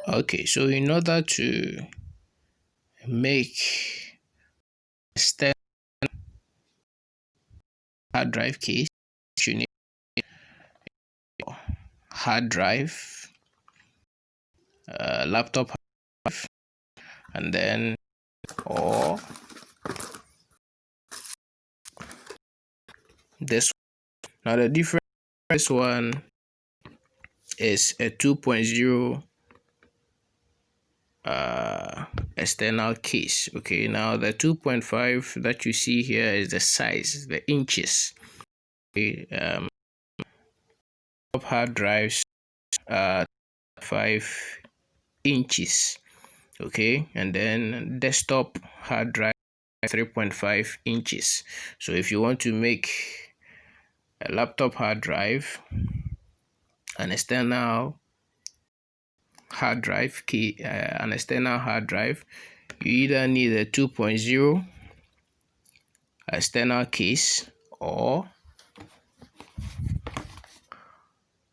Okay, so in order to make external hard drive case, you need hard drive, laptop drive, and then or this. Now the difference, this one is a 2.0 external case. Okay, now the 2.5 that you see here is the size, the inches. Okay, hard drives 5 inches. Okay, and then desktop hard drive 3.5 inches. So if you want to make a laptop hard drive, an external hard drive key, an external hard drive, you either need a 2.0 external case or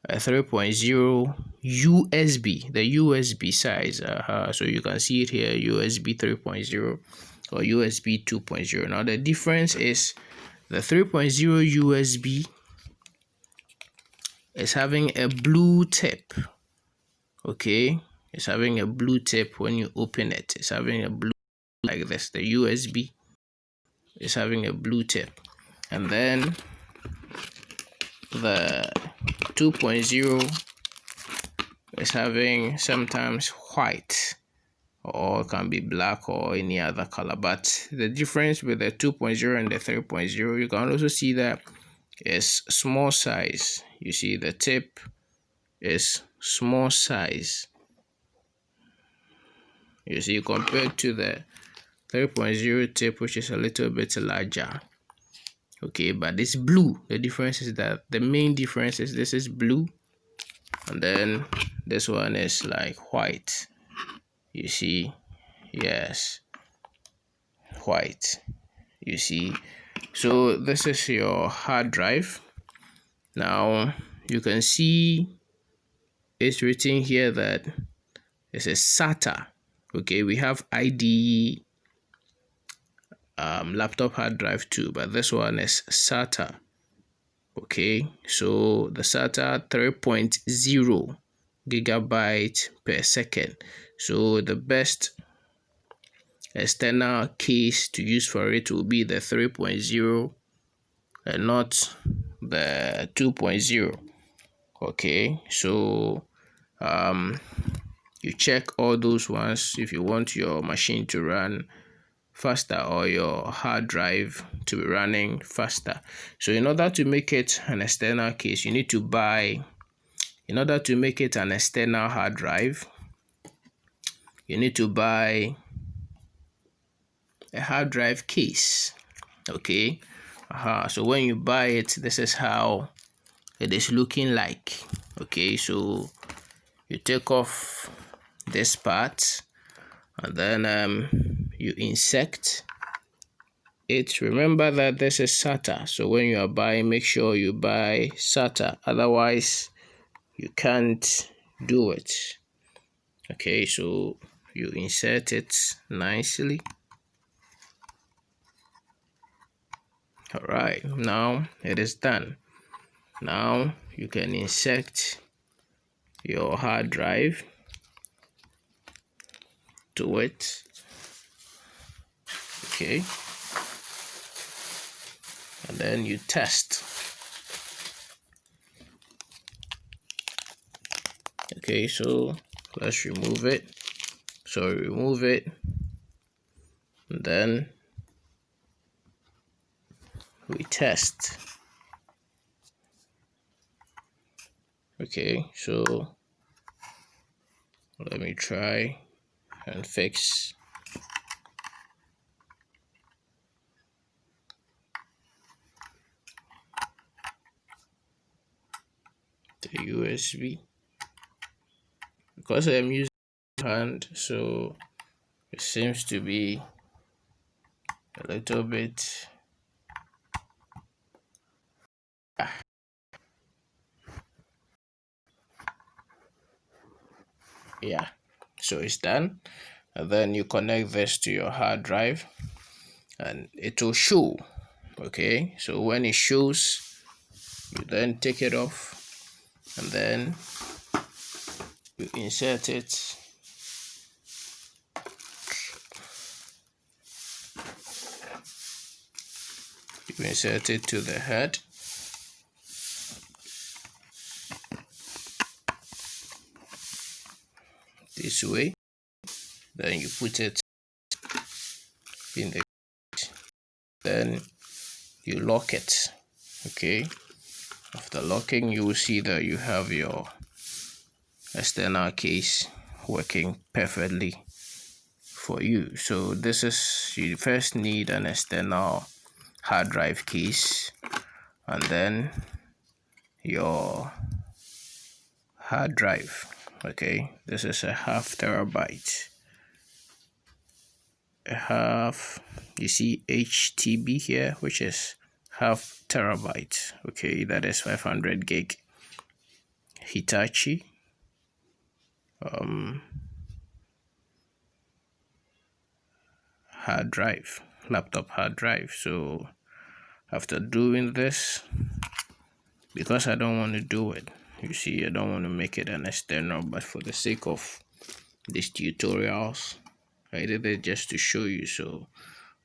a 3.0 USB, the USB size. So you can see it here, USB 3.0 or USB 2.0. Now the difference is the 3.0 USB is having a blue tip. Okay, it's having a blue tip when you open it. It's having a blue like this. The USB is having a blue tip, and then the 2.0 is having sometimes white, or can be black or any other color. But the difference with the 2.0 and the 3.0, you can also see that is small size. You see the tip is small size. You see, compared to the 3.0 tip, which is a little bit larger. Okay, but it's blue. The difference is that the main difference is this is blue, and then this one is like white. You see, yes, white. You see, so this is your hard drive. Now you can see it's written here that it's a SATA. Okay, we have IDE laptop hard drive too, but this one is SATA. Okay, so the SATA 3.0 gigabyte per second. So the best external case to use for it will be the 3.0 and not the 2.0. Okay, so you check all those ones if you want your machine to run faster or your hard drive to be running faster. So in order to make it an external case, you need to buy, in order to make it an external hard drive, you need to buy a hard drive case. Okay, so when you buy it, this is how it is looking like. Okay, so you take off this part, and then you insert it. Remember that this is SATA, so when you are buying, make sure you buy SATA, otherwise you can't do it. Okay, so you insert it nicely. All right, now it is done. Now you can insert your hard drive to it. Okay, and then you test. Okay, so let's remove it. So remove it, and then we test. Okay, so let me try and fix the USB because I'm using hand, so it seems to be a little bit yeah. So it's done. And then you connect this to your hard drive and it will show. Okay, so when it shows, you then take it off and then you insert it to the head. This way, then you put it in the, then you lock it. Okay, after locking, you will see that you have your external case working perfectly for you. So this is, you first need an external hard drive case, and then your hard drive. Okay, this is a 0.5 terabyte. You see HTB here, which is 0.5 terabyte. Okay, that is 500 gig. Hitachi hard drive, laptop hard drive. So after doing this, because I don't want to do it, you see, I don't want to make it an external, but for the sake of these tutorials, I did it just to show you. So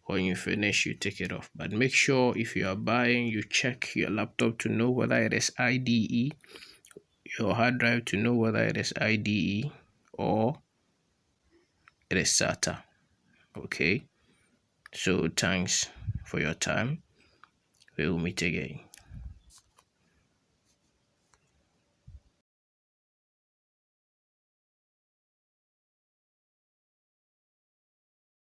when you finish, you take it off, but make sure if you are buying, you check your laptop to know whether it is IDE, your hard drive to know whether it is IDE or it is SATA. Okay, so thanks for your time. We will meet again.